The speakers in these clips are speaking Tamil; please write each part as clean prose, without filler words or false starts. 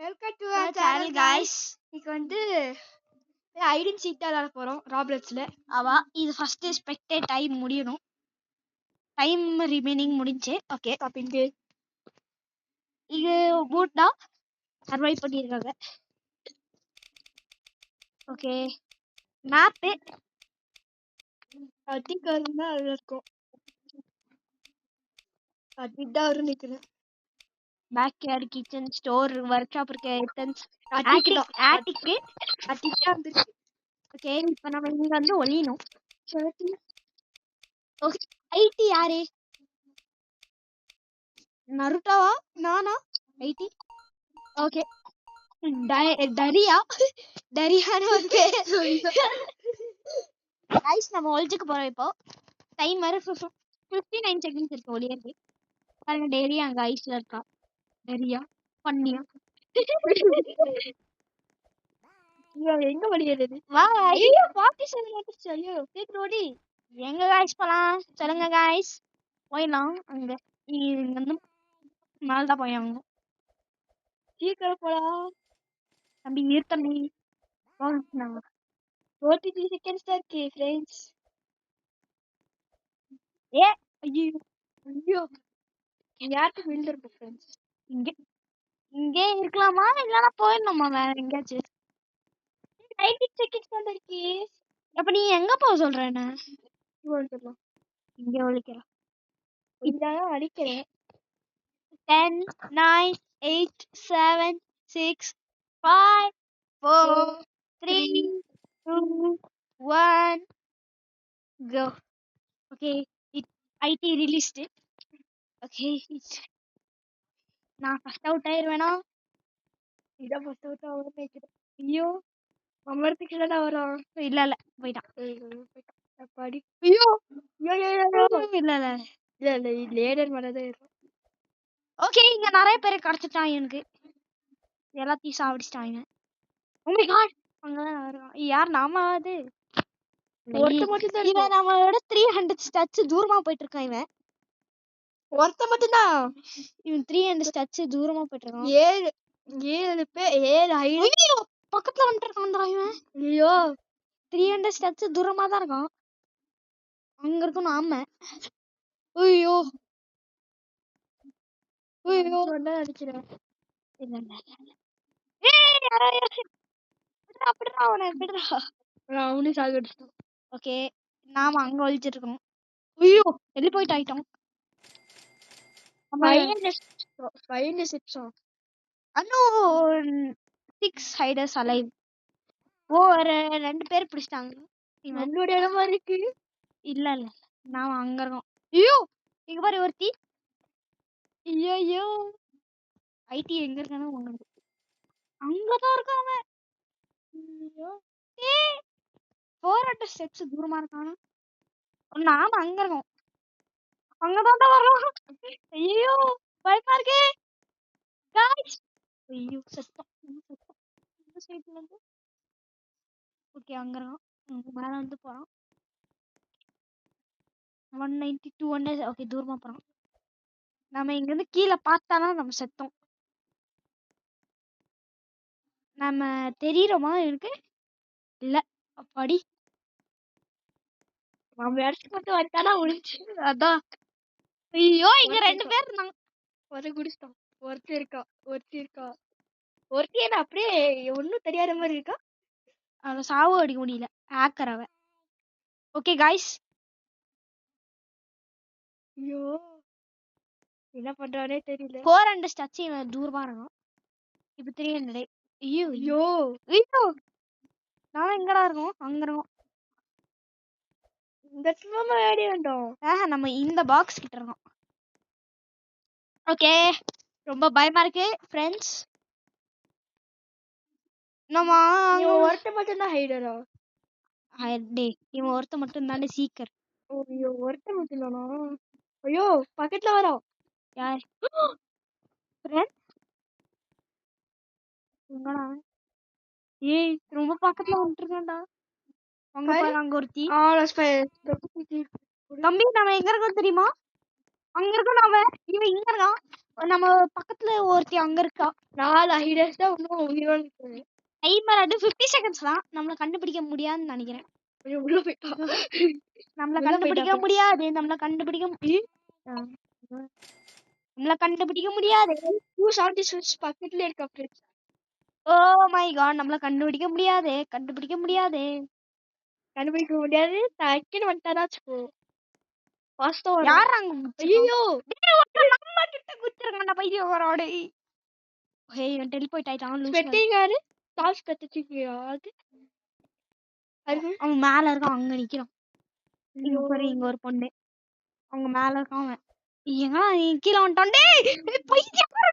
Welcome to our channel guys. இன்னைக்கு வந்து ஐடன் சீட் விளையாட போறோம் ராப்லெட்ஸ்ல. ஆவா இது ஃபர்ஸ்ட் ஸ்பெக்டேட் டைம் முடியணும். டைம் ரிமைனிங் முடிஞ்சு. ஓகே அப்படிங்க இது பூட்டா சர்வை பண்ணிருக்காங்க. ஓகே மேப் அதிகாரமா அதுல இருக்கும். அதுதான் வரும் நிக்கிறேன். Backyard kitchen store work shop இருக்கு. ஐட்டம்ஸ் ஆட்டிக்கு ஆட்டிக் வந்துச்சு. ஓகே இப்போ நம்ம இங்க வந்து ஒளியணும். ஓகே ஐடி யாரு? நருட்டாவா? நானா? ஐடி ஓகே டரியா டரியான ஒரு பேர். गाइस நம்ம ஒளிஞ்சுக்க போறோம். இப்போ டைம் வர 59 செகண்ட்ஸ் இருக்கு ஒளியறது. பாருங்க டேரியா அங்க ஐஸ்ல இருக்கா. டேரியா பண்ணியா எங்க வழியறது? வா ஐயோ 47 வந்துச்சு. ஐயோ சீக்கிரம் ஓடி. எங்க गाइस போலாம் சொல்லுங்க गाइस. போயிடலாம் அங்க இங்க வந்து மேல தான் போயாங்க. சீக்கிரம் போலாம். தம்பி தம்பி போங்க. 43 செகண்ட்ஸ் தான் இருக்கு फ्रेंड्स. ஏ ஐயோ ஐயோ யாருக்கு விழுந்து இருக்கு फ्रेंड्स. இங்க இங்கே இருக்கலாமா இல்லனா போயிடணுமா வேற எங்கயாச்சும்? 90 செகண்ட்ஸ் தான் இருக்கு. அப்ப நீ எங்க போக சொல்ற? என்ன போலாம். இங்க ஒளிக்கிறேன். இதான் அடிக்கிறேன். 10 9 8 7 6 5 4 3 2 1 go. Okay, IT released. Okay, நான் ஃபர்ஸ்ட் அவுட் ஆயிருவேனா? இதான் ஃபர்ஸ்ட் அவுட் ஆகும் நினைக்கிறேன். ஐயோ அமர்த்திக்கு தானே வரும். இல்ல இல்ல போயிட்டான். படி. ஐயோ ஐயோ இல்ல இல்ல இல்ல இல்ல லேடர் மேலதான் இருக்கும். ஓகே இங்க நிறைய பேர் கிடைச்சிட்டான். எனக்கு எல்லாத்தையும் சாவடிச்சிட்டாங்க. ஓ மை காட் அங்கதான் வருவான். யார் நாம? அது ஒருத்த மட்டும் தான் இவன் நம்மளோட 300 ஸ்டெப்ஸ் தூரமா போயிட்டு இருக்கான். ஒருத்த மட்டும் தான். இவன் 300 ஸ்டெப்ஸ் தூரமா போயிட்டு இருக்கான். 7 பேர் 7 ஐயோ பக்கத்துல வந்துட்டு இருக்கான் இவன். ஐயோ 300 ஸ்டெப்ஸ் தூரமா தான் இருக்கான். அங்க இருக்கும் நாம. ஐயோ ஐயோ சொன்னா அடிக்கிறேன். இல்ல இல்ல ஏய் யாரோ அப்படிடா அவனை எப்படிடா அவனே சாகடிச்சிட்டான். ஓகே நாம அங்க ஒளிச்சிட்டு இருக்கோம். ஐயோ வெளிய போயிட்டு ஆயிட்டோம். 5 steps. அண்ணோ 6 ஹைடர்ஸ் அலைவ். ஓ ரெண்டு பேர் பிடிச்சிட்டாங்க. நம்மளோட இடமா இருக்கு. இல்ல இல்ல நாம அங்க இருக்கோம். ஐயோ இங்க பாரு ஒருத்தி. ஐயோ ஐடி எங்க இருக்கானோ உங்களுக்கு அங்கதான் இருக்கான் அவன். ஐயோ 400 ஸ்டெப்ஸ் தூரமா இருக்கானா? நாம அங்க இருக்கோம். அங்கதான் வரோம். ஐயோ பயமா இருக்கே गाइस. ஐயோ சத்தம் இந்த சைடுல இருந்து. ஓகே அங்க இருக்கோம். மேல வந்து போறோம். 190 200 ஓகே தூரமா போறோம். நம்ம இங்க இருந்து கீழே பார்த்தானா நம்ம செத்தோம். நம்ம தெரியறோமா இருக்கு? இல்ல அப்பாடி நம்ம இடத்துக்கு மட்டும் வந்தானா முடிச்சு. அதான். ஐயோ இங்க ரெண்டு பேர் இருந்தாங்க. ஒரு குடிச்சிட்டோம். ஒருத்தி இருக்கா. ஒருத்தி என்ன அப்படியே ஒன்னும் தெரியாத மாதிரி இருக்கா. அவளை சாவு அடிக்க முடியல. ஹேக்கர் அவ. Okay guys. ஐயோ என்ன பண்றானே தெரியல. 400 ஸ்டெப்ஸ் இவன் தூரமா இருக்கான். இப்போ 300. ஐயோ ஐயோ ஐயோ நாம எங்கடா இருக்கோம்? அங்க இருக்கோம். இந்த சும்மா ஏடி வந்தோம். நம்ம இந்த பாக்ஸ் கிட்ட இருக்கோம். ஓகே ரொம்ப பயமா இருக்கு ஃப்ரெண்ட்ஸ். நம்ம ஒருத்த மட்டும் தான் ஹைடரா? டே இவன் ஒருத்த மட்டும் தானே சீக்கர். ஐயோ ஒருத்த மட்டும் தானா? ஐயோ பக்கத்துல வரோம். யார் ஃப்ரெண்ட்? எங்கடா? ஏய் ரொம்ப பக்கத்துல வந்துருக்கேன்டா. அங்க பாரு அங்க ஒருத்தி. தம்பி நம்ம எங்க இருக்கோம் தெரியுமா? அங்க இருக்கோம் நாம. இவன் இங்க இருக்கான். நம்ம பக்கத்துல ஒருத்தி அங்க இருக்கா. 4 ஹைடர்ஸ் தான் இன்னும் உயிரோட இருக்குது. டைமர் அது 50 செகண்ட்ஸ் தான். நம்மள கண்டுபிடிக்க முடியாதுன்னு நினைக்கிறேன். கொஞ்சம் உள்ள போயிட்டா. நம்மள உள்ள கண்டுபிடிக்க போயிட்டா. முடியாது. நம்மள கண்டுபிடிக்க நம்மள கண்டுபிடிக்க முடியாது. 276 பக்கத்துல இருக்கா ஃப்ரெண்ட்ஸ். ஓ மை காட், நம்மள கண்டுபிடிக்க முடியாது. கண்டுபிடிக்க முடியாது. கண்டுபிடிக்க முடியாது. டக்குன்னு வந்துட்டாரா வச்சுக்கோ. ஃபாஸ்டா வரும். யார் அங்க குதிச்சிருக்கா? ஐயோ டேய், ஒருத்தன் நம்ம கிட்ட குதிச்சிருக்கான்டா பைத்தியக்காரா. டேய் ஹேய், இவன் டெலிபோர்ட் ஆயிட்டான். லூசு. ஸ்வெட்டிங் யாரு? டாஸ் கத்துச்சிக்கியா அது? அவன் மேல இருக்கான், அங்க நிக்கிறான். இங்க ஐயோ. பாரு, இங்க ஒரு பொண்ணு. அவங்க மேல இருக்கான் அவன். ஏங்க கீழே வந்துட்டான். டேய் பைத்தியக்காரா.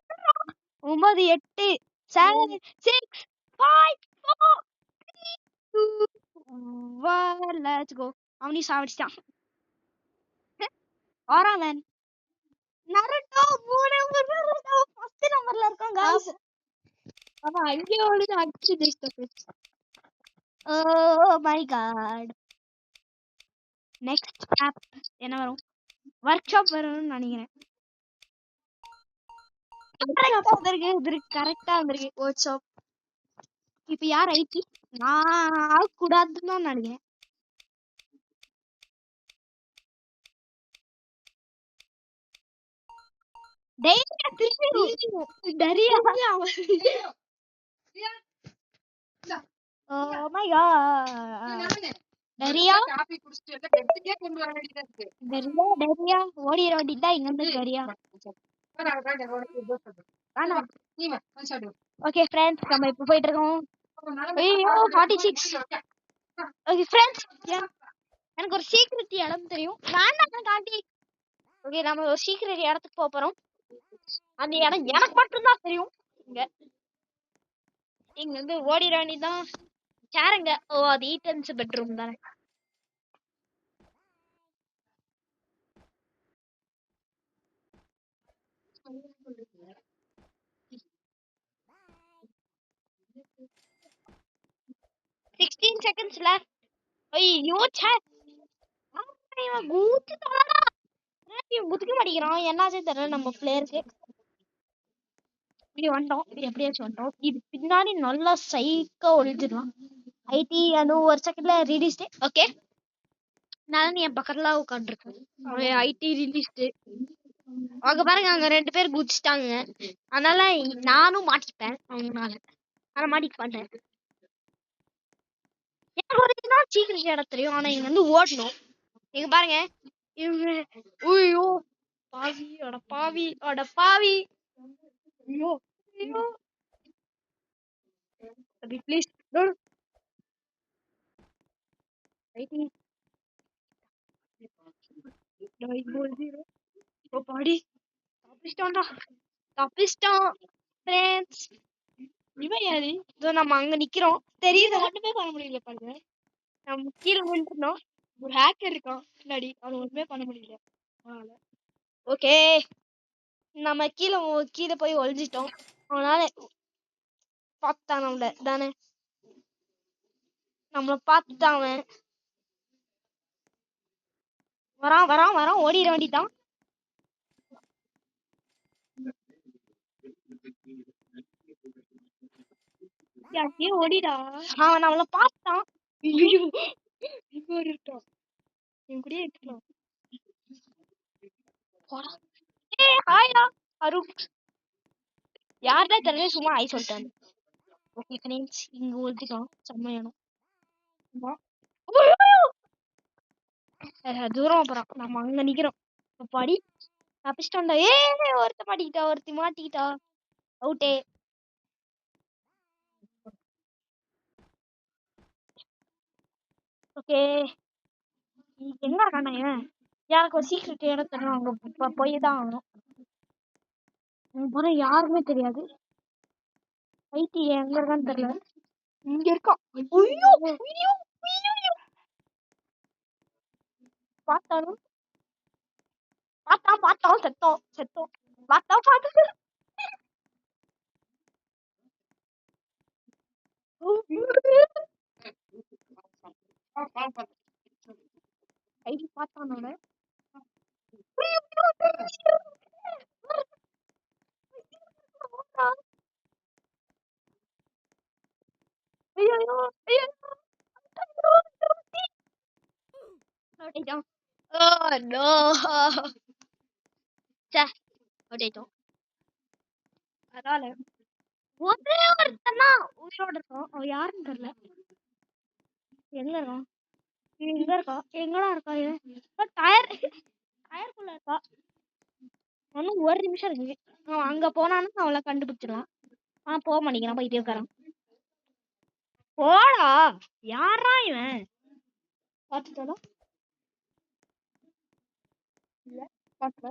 9 8 7 6 5 4 3 2 1 லெட்ஸ் கோ. அவனி சாவடிச்சான். ஆறாமன் நருட்டோ 3 நருட்டோ ஃபர்ஸ்ட் நம்பர்ல இருக்கான் गाइस. அவன் அங்கே வந்து அடிச்சு ஜெயிச்சிட்டா friends. Oh my god. Next ஆப் என்ன வரும்? ஒர்க் ஷாப் வரும்னு நினைக்கிறேன். கரெக்டா வந்திருக்கு ஒர்க் ஷாப். இப்ப யார் ஐடி? நான் கூடாதுன்னு தான் நினைக்கிறேன். Daria. Oh my god. Daria Daria ஓடிர வேண்டியதா இங்க இருந்து டரியா. ஓகே ஃப்ரெண்ட்ஸ், நம்ம இப்ப போயிட்டு இருக்கோம். ஐயோ 46. ஓகே ஃப்ரெண்ட்ஸ், எனக்கு ஒரு சீக்ரெட் இடம் தெரியும். வேண்டாம் காண்டி. ஓகே, நம்ம ஒரு சீக்ரெட் இடத்துக்கு போக போறோம். அந்த இடம் எனக்கு மட்டும் தான் தெரியும். இங்க இருந்து ஓடிர வேண்டியதான். சேருங்க. ஓ, அது ஈட்டன்ஸ் பெட்ரூம் தானே. Sixteen seconds left. ஐயோ ச்சே, இவன் குதிச்சுட்டானா? இவன் குதிக்க மாட்டேங்கிறான். என்னாச்சே தெரியல நம்ம பிளேயருக்கு. இப்படி வந்துட்டோம், எப்படியாச்சும் வந்துட்டோம். இது பின்னாடி நல்லா சைக்கா ஒழிஞ்சிடலாம். ஐடி அது ஒரு செகண்ட்ல ரிலீஸ்டு. ஓகே, நான் என் பக்கத்துல உட்காந்துருக்கேன். அவன் ஐடி ரிலீஸ்டு. அங்க பாருங்க, அங்க 2 பேர் குதிச்சிட்டாங்க. அதனால நானும் மாட்டிப்பேன் அவங்கனால. ஆனா மாட்டிக்க மாட்டேன். எனக்கு ஒரு நாள் சீக்கிரம் இடம் தெரியும். ஆனா இங்க வந்து ஓடணும். இங்க பாருங்க, இவங்க ஐயோ பாவி, அட பாவி, அட பாவி. ஐயோ ஐயோ அபி ப்ளீஸ் நோ. ஐடி டை கோல் 0. ஓ பாடி தப்பிச்சிட்டான்டா, தப்பிச்சிட்டான் ஃப்ரெண்ட்ஸ். இவன் யாரு? இதோ நம்ம அங்க நிக்கிறோம். தெரியுது, ஒண்ணுமே பண்ண முடியல பாருங்க. நம்ம கீழே விழுந்துட்டோம். ஒரு ஹேக்கர் இருக்கான் பின்னாடி, அவன் ஒண்ணுமே பண்ண முடியல. ஓகே, நம்ம கீழே போய் ஒளிஞ்சிட்டோம். அதனால பார்த்தான் நம்மள தானே. நம்மள பார்த்துட்டான் அவன். வரான் வரான் வரான், ஓடிட வேண்டியதான். ஓடிடா. அவன் நம்மள பார்த்தான். ஐயோ இங்க ஒரு இருக்கான், என் கூடயே இருக்கலாம். ஏய் ஹாய்டா அருண். யார்டா தெரியல, சும்மா ஹாய் சொல்லிட்டாங்க. ஓகே ஃப்ரெண்ட்ஸ், இங்க ஒழிஞ்சிட்டோம். செம்மையானோம். தூரம் அப்புறம் நம்ம அங்க நிக்கிறோம். பாடி தப்பிச்சிட்டோம்டா. ஒருத்த மாட்டிக்கிட்டா, ஒருத்தி மாட்டிக்கிட்டா. அவுட்டே. ஓகே, எங்க இருக்கானே இவன்? எனக்கு ஒரு சீக்ரெட் இடம் தெரியும். அங்க போய் தான் ஆகணும். போன யாருமே தெரியாது. ஐடி எங்க இருக்கான்னு தெரியல. இங்க இருக்கான். ஐயோ ஐயோ ஐயோ. பார்த்தாலும் பார்த்தான் செத்தோம் செத்தோம். பார்த்து ஐடி பார்த்தானோட அதனால ஒரே ஒருத்தனா உயிரோட இருக்கான். அவன் யாருன்னு தெரியல. எங்க இருக்கான்? இங்க இருக்கா? எங்கடா இருக்கா? டயர் டயருக்குள்ள இருக்கா? இன்னும் ஒரு நிமிஷம் இருக்கு. அவன் அங்க போனான்னு அவளை கண்டுபிடிச்சிடலாம். போக மாட்டேங்கிறான். போயிட்டே இருக்காரான். போடா. யாரா இவன்? பாத்துட்டானா? இல்ல பாக்கல.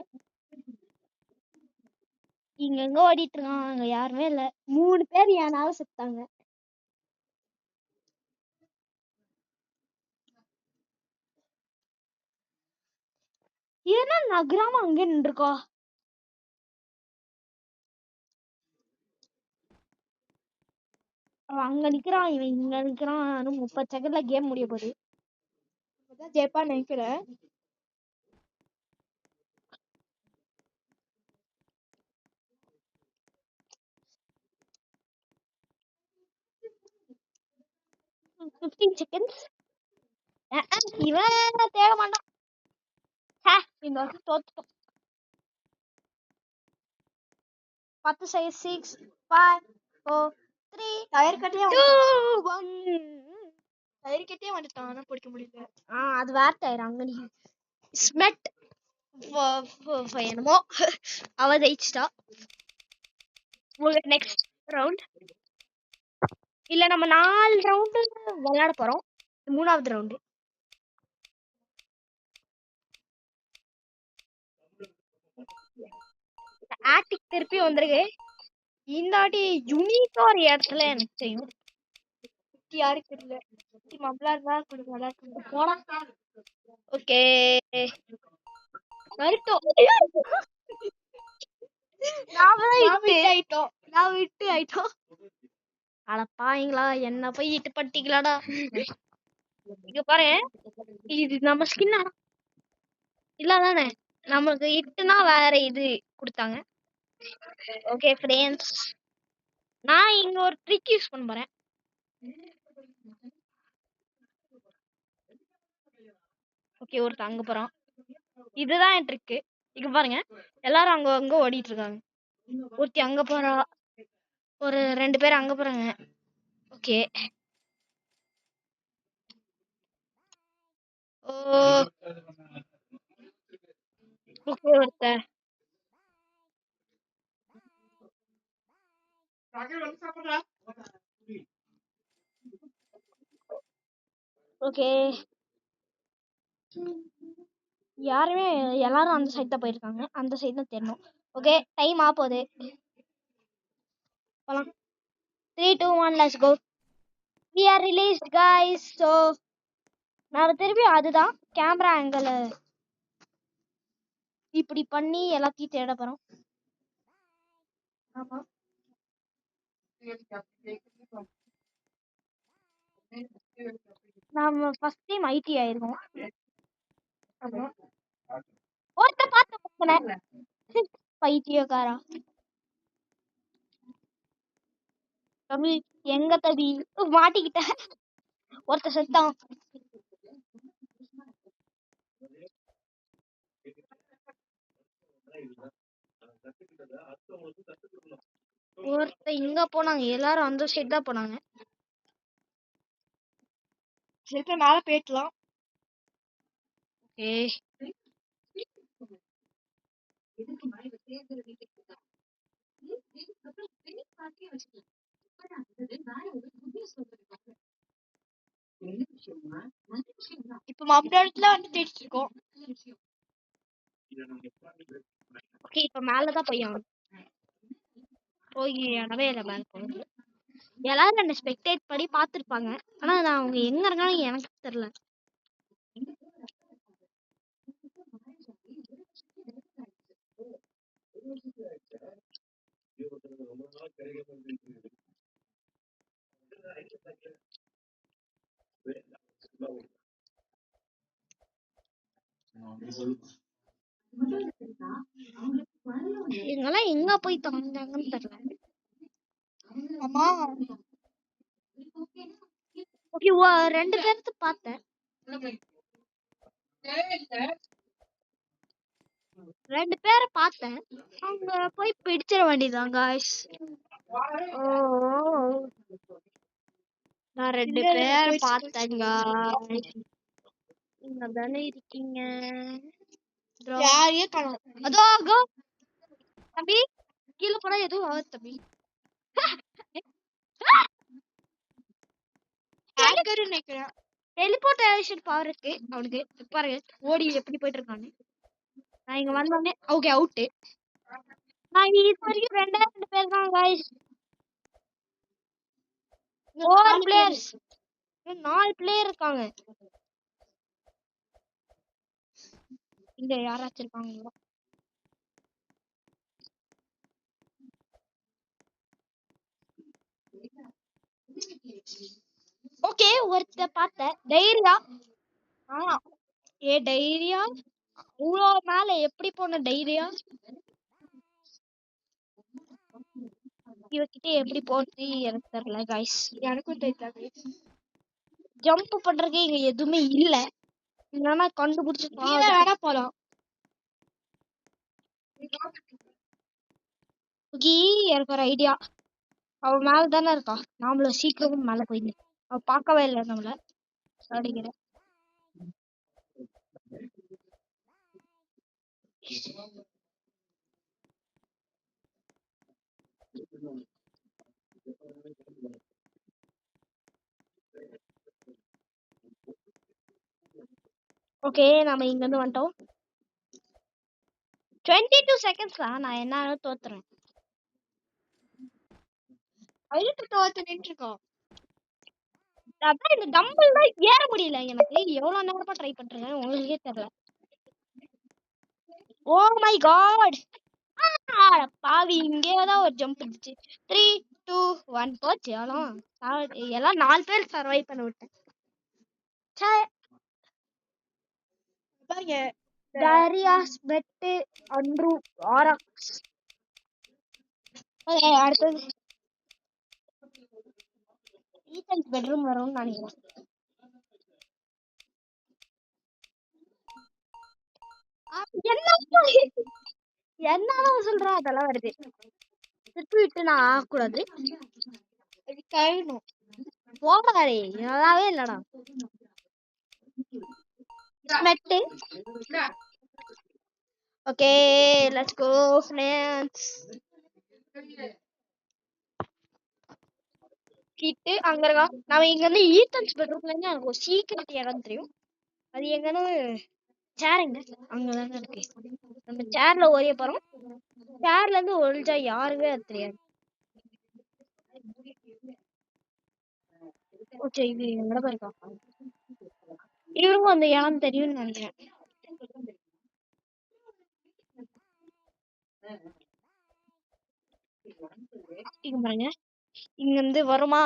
இங்க எங்க ஓடிட்டு இருக்கான். அங்க யாருமே இல்ல. 3 பேர் ஏனால செத்தாங்க. ஏன்னா நகராம அங்கே நின்றுக்கா. அவன் அங்க நிக்கிறான். இவன் இங்க நிக்கிறான். 30 செகண்ட்ல கேம் முடிய போகுது. ஜெயப்பான்னு நினைக்கிறேன். seconds. இவன் தேட மாட்டான். இந்த வருஷம் தோத்துட்டோம். 10 செகண்ட் 6 5 4 3 டயர் கட்டியே 2 1. டயர் கட்டியே வந்துட்டான். ஆனா பிடிக்க முடியல. அது வேற டயர். அங்க நீ ஸ்மெட் என்னமோ அவ ஜெயிச்சிட்டா. நெக்ஸ்ட் ரவுண்ட் இல்ல, நம்ம 4 ரவுண்டு விளையாட போறோம். 3வது ரவுண்டு. ஆட்டிக் திருப்பி வந்திருக்கு. இந்த வாட்டி யூனிக்கா ஒரு இடத்துல எனக்கு தெரியும். யாருக்கு தெரியல. மப்ளார் தான் நல்லா இருக்கு. போனா ஓகே. நருட்டோ. நான் விட்டு ஆயிட்டோம். அட பாவீங்களா, என்ன போய் இட்டு பட்டிக்கலாடா. இங்க பாரு, இது நம்ம ஸ்கின்னா இல்ல தானே? நமக்கு இட்டுனா வேற இது கொடுத்தாங்க. ஓகே ஃப்ரெண்ட்ஸ், நான் இங்க ஒரு ட்ரிக் யூஸ் பண்ண போறேன். ஓகே, ஒருத்தன் அங்க போறான். இதுதான் என் ட்ரிக்கு. இங்க பாருங்க, எல்லாரும் அங்க அங்க ஓடிட்டு இருக்காங்க. ஒருத்தி அங்க போறா, ஒரு 2 பேர் அங்க போறாங்க. ஓகே. ஓகே ஒருத்தர் ஓகே. யாருமே எல்லாரும் அந்த சைடு தான் போயிருக்காங்க. அந்த சைடு தான் தெரியணும். ஓகே, டைம் ஆகுது. போலாம். 3 2 1 let's go. we are released guys. so நான் திருப்பி அதுதான் கேமரா ஆங்கிள் இப்படி பண்ணி எல்லாத்தையும் தேட போறோம். ஆமா. நாம ஃபர்ஸ்ட் டைம் ஐடி ஆயிருக்கோம். ஆமா. ஒருத்த பார்த்த பைத்தியக்காரா. தம்பி எங்க தம்பி மாட்டிக்கிட்ட. ஒருத்த செத்தான். ஒருத்த இங்க போனாங்க. எல்லாரும் அந்த சைடு தான் போனாங்க. சரி மேல போயிடலாம். ஓகே. இப்ப மப்ளார்ல வந்து தேடிட்டு இருக்கோம். ஓகே, இப்ப மேலதான் போய் இடமே இல்லை மேல போகுது. எல்லாரும் என்ன ஸ்பெக்டேட் பண்ணி பார்த்துருப்பாங்க. ஆனா நான் அவங்க எங்க இருக்கான்னு எனக்கு தெரியல. இவங்கெல்லாம் எங்க போய் தொலைஞ்சாங்கன்னு தெரியல. ஆமா. ரெண்டு பேர்த்து பார்த்தேன். ரெண்டு பேரை பார்த்தேன். அவங்க போய் பிடிச்சிட வேண்டியதான் guys. ஓ நான் ரெண்டு பேரை பார்த்தேங்க. இங்க தானே இருக்கீங்க. யாரையே காணோம். அதோ அகோ தம்பி கீழே போனா எதுவும் ஆகுது தம்பி. ஹேக்கர் நினைக்கிறேன். டெலிபோர்டேஷன் பவர் இருக்கு அவனுக்கு. பாருங்க ஓடி எப்படி போயிட்டு இருக்கான்னு. நான் இங்க வந்தோடனே ஓகே அவுட்டு. நான் இது வரைக்கும் ரெண்டு பேர் தான் guys. 4 பிளேயர்ஸ். 4 பிளேயர் இருக்காங்க. இங்க யாராச்சும் இருக்காங்களா? ஓகே ஒருத்த பார்த்த டைரியா. டைரியா அவ்வளோ மேல எப்படி போன டைரியா? இவகிட்ட எப்படி போறது எனக்கு தெரியல கைஸ். எனக்கும் தெரியல. ஜம்ப் பண்றதுக்கு இங்க எதுவுமே இல்ல. இல்லைன்னா கண்டுபிடிச்சு வேணா போலாம். எனக்கு ஒரு ஐடியா. அவ மேல தானே இருக்கா. நாமளும் சீக்கிரம் மேல போயிடு. அவ பார்க்கவே இல்லை நம்மள. அடிக்கிறேன். ஓகே நாம இங்க இருந்து வந்துட்டோம். 22 செகண்ட்ஸ் தான். நான் என்ன தோத்துறேன். நின்று இருக்கோம். அதான் இந்த டம்பிள் தான் ஏற முடியல எனக்கு. எவ்வளவு நேரமா ட்ரை பண்றேன் உங்களுக்கே தெரியல. ஓ மை காட் பாவி இங்கேதான் ஒரு ஜம்ப் இருந்துச்சு. 3 2 1 போச்சு. எல்லாம் 4 பேர் சர்வை பண்ண விட்டேன். டாரியாஸ் பெட்டு அண்ட்ரூ ஆராக்ஸ். அடுத்தது ஈத்தன்ஸ் பெட்ரூம் வரும்னு நினைக்கிறேன். என்ன சொல்றா அதெல்லாம் வருது. திருப்பி விட்டு நான் ஆகக்கூடாது. கழணும். போகாதே நல்லாவே இல்லடா. மெட்டு. Okay let's go friends. Kittu அங்க இருக்கா. நம்ம இங்க இருந்து ஈத்தன்ஸ் பெட்ரூம்ல இருந்து எனக்கு ஒரு சீக்ரெட் இடம் தெரியும். அது எங்கன்னு சேருங்க அங்கதாங்க இருக்கு. நம்ம சேர்ல ஒரே போறோம். சேர்ல இருந்து ஒழிஞ்சா யாருமே அது தெரியாது. ஓகே இது எங்கட இருக்கா. இவருக்கும் அந்த இடம் தெரியும்னு நினைக்கிறேன். இங்க பாருங்க இங்க இருந்து வருமா.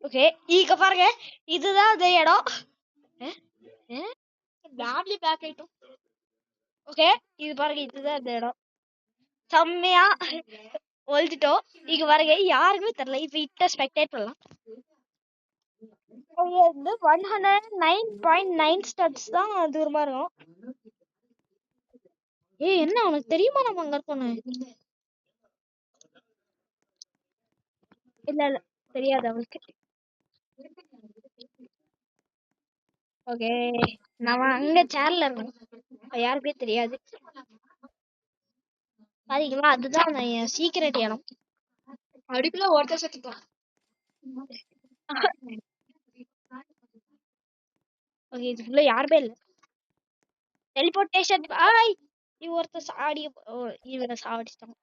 ஓகே இங்க பாருங்க இதுதான் அந்த இடம். பேக் ஆயிட்டோம். ஓகே இது பாருங்க இதுதான் அந்த இடம். செம்மையா ஒழிச்சிட்டோம். இங்க பாருங்க யாருக்குமே தெரியல. இப்ப இட்ட ஸ்பெக்டேட் பண்ணலாம். 109.9 ஸ்டட்ஸ் தான் தூரமா இருக்கும். என்ன உனக்கு தெரியுமா நம்ம அங்க இருக்கோம்? இல்ல இல்ல தெரியாது அவளுக்கு. ஓகே நம்ம அங்க சேர்ல இருக்கோம். யாருக்குமே தெரியாது. பாத்தீங்களா அதுதான் என் சீக்கிரட் இடம். அடுப்புல ஒருத்தர் செத்துட்டான். ஓகே இதுக்குள்ள யாருமே இல்ல. டெலிபோர்டேஷன் பாய். ஒருத்தர் சாடி இவனை சாவடிச்சிட்டான்.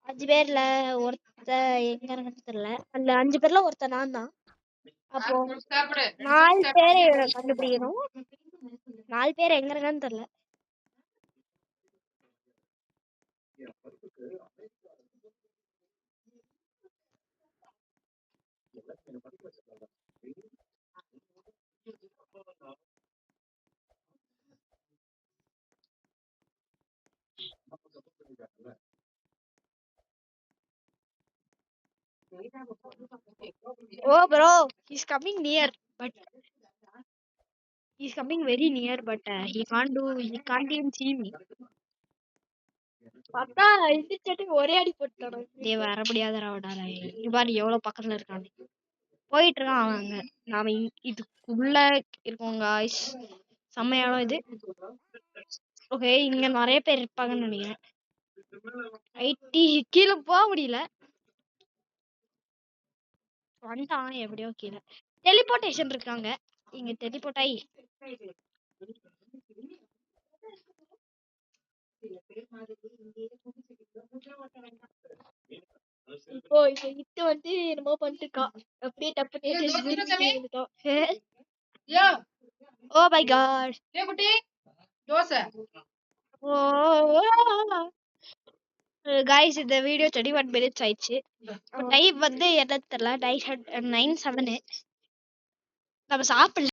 5 பேர்ல ஒருத்த எங்க இருக்குன்னு தெரியல. அந்த 5 பேர்ல ஒருத்த நான் தான். அப்போ 4 பேரை கண்டுபிடிக்கணும். 4 பேர் எங்க இருக்கான்னு தெரியல. Oh bro, he's coming near, but he's coming very near, but he can't even see me. பார்த்தா இந்த சட்டுக்கு ஒரே அடி போட்டானோ. டேய் வர முடியாதுடா அவனால. இங்க பாரு எவ்வளவு பக்கத்துல இருக்கான்னு. போயிட்டு இருக்கான் அவன் அங்க. நாம இதுக்குள்ள இருக்கோம் guys. செம்மையான இது. ஓகே இங்க நிறைய பேர் இருப்பாங்கன்னு நினைக்கிறேன். ஐடி கீழே போக முடியல. வந்துட்டான் எப்படியோ கீழே. டெலிபோர்டேஷன் இருக்காங்க. இங்க டெலிபோர்ட் ஆகி இப்போ இந்த இட்டு வந்து என்னமோ பண்ணிட்டு இருக்கா. அப்படியே டப்பு ஓ மை காட். கைஸ் இந்த வீடியோ 31 minutes ஆயிடுச்சு. டைம் வந்து என்ன தெரியல 9:07. நம்ம சாப்பிடல.